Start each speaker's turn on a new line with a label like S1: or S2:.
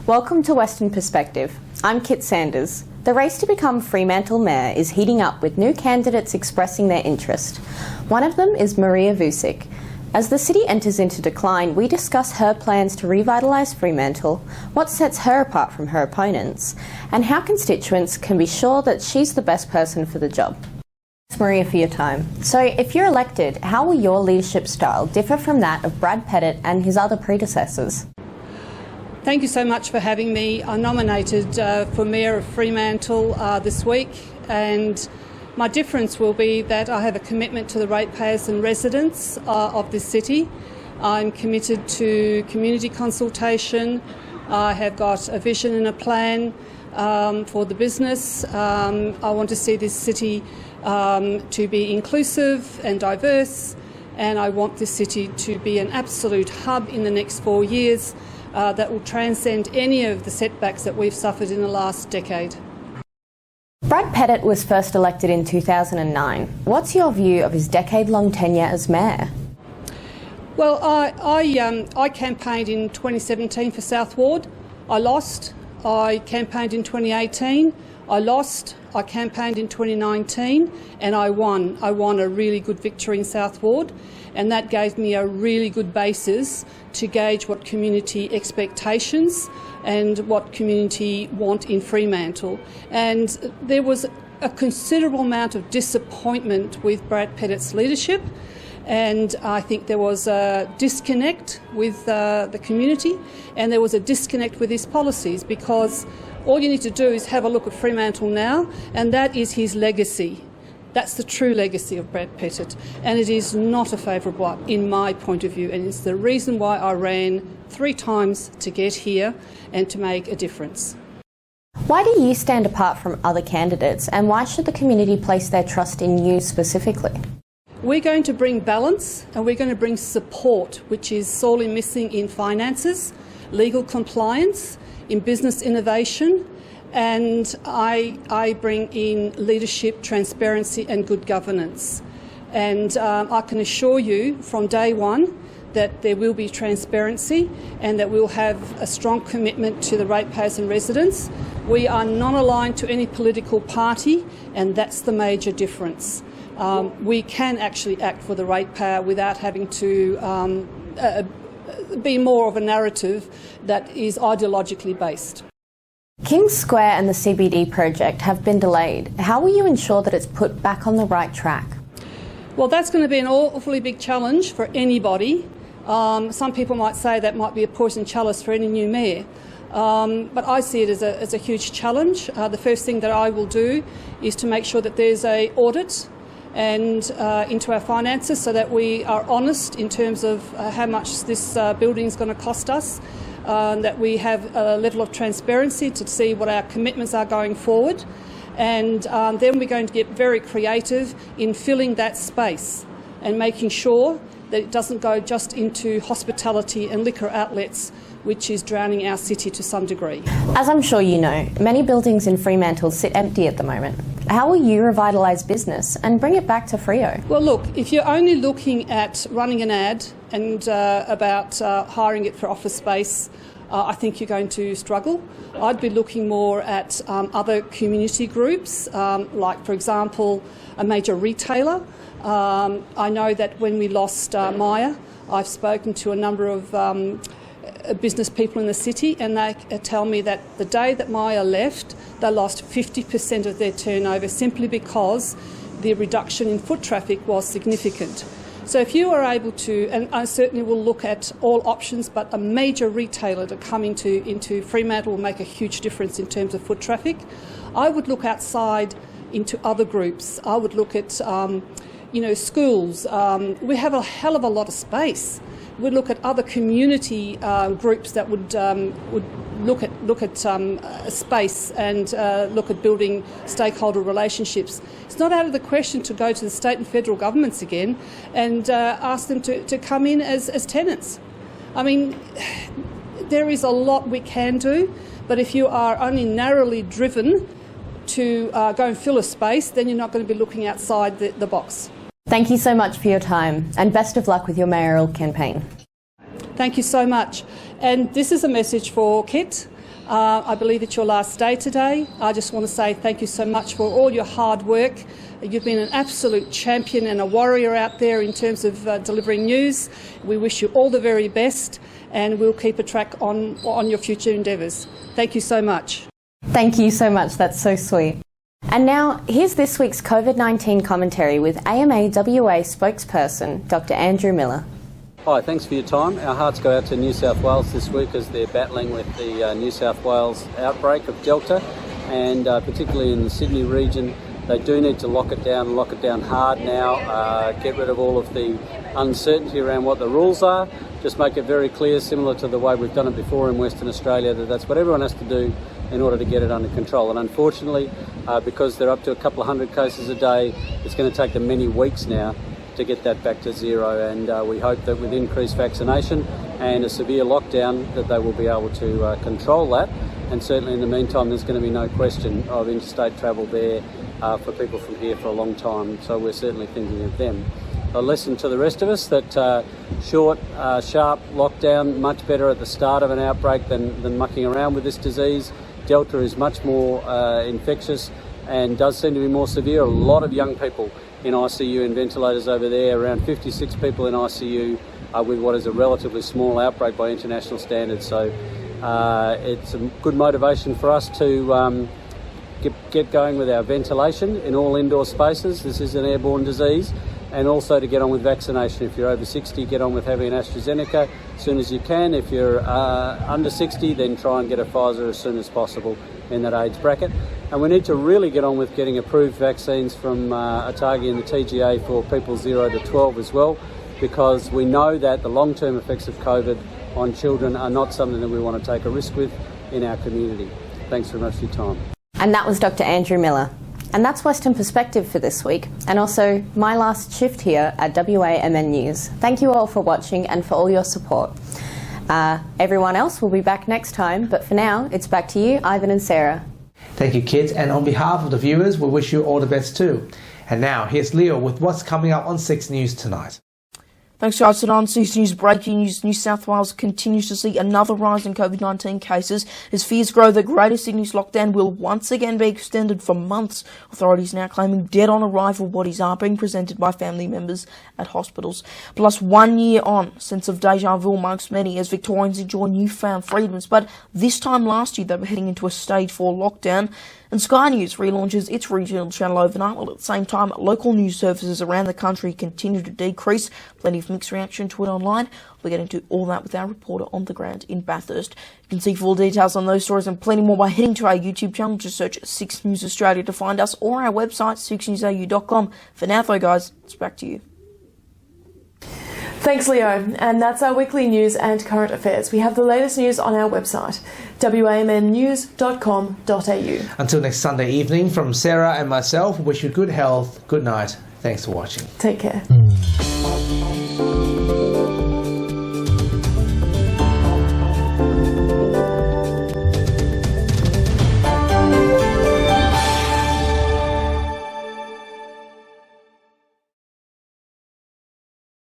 S1: Welcome to Western Perspective. I'm Kit Sanders. The race to become Fremantle Mayor is heating up with new candidates expressing their interest. One of them is Marija Vujicic. As the city enters into decline, we discuss her plans to revitalise Fremantle, what sets her apart from her opponents, and how constituents can be sure that she's the best person for the job. Thanks, Marija, for your time. So, if you're elected, how will your leadership style differ from that of Brad Pettit and his other predecessors?
S2: Thank you so much for having me. I'm nominated for Mayor of Fremantle this week, and my difference will be that I have a commitment to the ratepayers and residents of this city. I'm committed to community consultation. I have got a vision and a plan for the business. I want to see this city to be inclusive and diverse, and I want this city to be an absolute hub in the next 4 years that will transcend any of the setbacks that we've suffered in the last decade.
S1: Brad Pettit was first elected in 2009. What's your view of his decade-long tenure as mayor?
S2: Well, I campaigned in 2017 for South Ward. I lost. I campaigned in 2018. I lost. I campaigned in 2019 and I won. I won a really good victory in South Ward, and that gave me a really good basis to gauge what community expectations and what community want in Fremantle. And there was a considerable amount of disappointment with Brad Pettit's leadership, and I think there was a disconnect with the community, and there was a disconnect with his policies, because all you need to do is have a look at Fremantle now, and that is his legacy. That's the true legacy of Brad Pettit, and it is not a favourable one in my point of view, and it's the reason why I ran 3 times to get here and to make a difference.
S1: Why do you stand apart from other candidates, and why should the community place their trust in you specifically?
S2: We're going to bring balance, and we're going to bring support, which is sorely missing in finances, legal compliance, in business innovation, and I bring in leadership, transparency and good governance. And I can assure you from day one that there will be transparency and that we'll have a strong commitment to the ratepayers and residents. We are non-aligned to any political party, and that's the major difference. We can actually act for the ratepayer without having to be more of a narrative that is ideologically based.
S1: Kings Square and the CBD project have been delayed. How will you ensure that it's put back on the right track?
S2: Well, that's going to be an awfully big challenge for anybody. Some people might say that might be a poison chalice for any new mayor. But I see it as a huge challenge. The first thing that I will do is to make sure that there's an audit and into our finances, so that we are honest in terms of how much this building is going to cost us, that we have a level of transparency to see what our commitments are going forward, and then we're going to get very creative in filling that space and making sure that it doesn't go just into hospitality and liquor outlets, which is drowning our city to some degree.
S1: As I'm sure you know, many buildings in Fremantle sit empty at the moment. How will you revitalise business and bring it back to Freo?
S2: Well, look, if you're only looking at running an ad and about hiring it for office space, I think you're going to struggle. I'd be looking more at other community groups, like, for example, a major retailer. I know that when we lost Myer, I've spoken to a number of business people in the city, and they tell me that the day that Myer left, they lost 50% of their turnover simply because the reduction in foot traffic was significant. So if you are able to, and I certainly will look at all options, but a major retailer to come into Fremantle will make a huge difference in terms of foot traffic. I would look outside into other groups. I would look at schools. We have a hell of a lot of space. We'd look at other community groups that would look at space and look at building stakeholder relationships. It's not out of the question to go to the state and federal governments again and ask them to come in as tenants. I mean, there is a lot we can do, but if you are only narrowly driven to go and fill a space, then you're not going to be looking outside the box.
S1: Thank you so much for your time, and best of luck with your mayoral campaign.
S2: Thank you so much. And this is a message for Kit. I believe it's your last day today. I just want to say thank you so much for all your hard work. You've been an absolute champion and a warrior out there in terms of delivering news. We wish you all the very best, and we'll keep a track on your future endeavours. Thank you so much.
S1: Thank you so much, that's so sweet. And now, here's this week's COVID-19 commentary with AMA WA spokesperson, Dr. Andrew Miller.
S3: Hi, thanks for your time. Our hearts go out to New South Wales this week as they're battling with the New South Wales outbreak of Delta, and particularly in the Sydney region. They do need to lock it down hard now, get rid of all of the uncertainty around what the rules are, just make it very clear, similar to the way we've done it before in Western Australia, that that's what everyone has to do in order to get it under control. And unfortunately, because they're up to a couple of hundred cases a day, it's going to take them many weeks now to get that back to zero, and we hope that with increased vaccination and a severe lockdown that they will be able to control that. And certainly in the meantime, there's going to be no question of interstate travel there for people from here for a long time, so we're certainly thinking of them. A lesson to the rest of us that short, sharp lockdown, much better at the start of an outbreak than mucking around with this disease. Delta is much more infectious and does seem to be more severe. A lot of young people in ICU and ventilators over there, around 56 people in ICU with what is a relatively small outbreak by international standards. So it's a good motivation for us to get going with our ventilation in all indoor spaces. This is an airborne disease, and also to get on with vaccination. If you're over 60, get on with having an AstraZeneca as soon as you can. If you're under 60, then try and get a Pfizer as soon as possible in that age bracket. And we need to really get on with getting approved vaccines from ATAGI and the TGA for people 0 to 12 as well, because we know that the long-term effects of COVID on children are not something that we want to take a risk with in our community. Thanks very much for your time.
S1: And that was Dr. Andrew Miller. And that's Western Perspective for this week, and also my last shift here at WAMN News. Thank you all for watching and for all your support. Everyone else will be back next time, but for now, it's back to you, Ivan and Sarah.
S4: Thank you, kids, and on behalf of the viewers, we wish you all the best too. And now, here's Leo with what's coming up on 6 News tonight.
S5: Thanks, guys. On 6 News breaking news, New South Wales continues to see another rise in COVID-19 cases as fears grow that Greater Sydney's lockdown will once again be extended for months. Authorities now claiming dead-on arrival bodies are being presented by family members at hospitals. Plus, 1 year on, sense of deja vu amongst many as Victorians enjoy newfound freedoms. But this time last year, they were heading into a stage 4 lockdown. And Sky News relaunches its regional channel overnight, while at the same time local news services around the country continue to decrease. Plenty of mixed reaction to it online. We'll get into all that with our reporter on the ground in Bathurst. You can see full details on those stories and plenty more by heading to our YouTube channel. Just search 6 News Australia to find us, or our website 6newsau.com. For now though, guys, it's back to you.
S6: Thanks, Leo. And that's our weekly news and current affairs. We have the latest news on our website, wamnnews.com.au.
S4: Until next Sunday evening, from Sarah and myself, wish you good health, good night. Thanks for watching.
S6: Take care.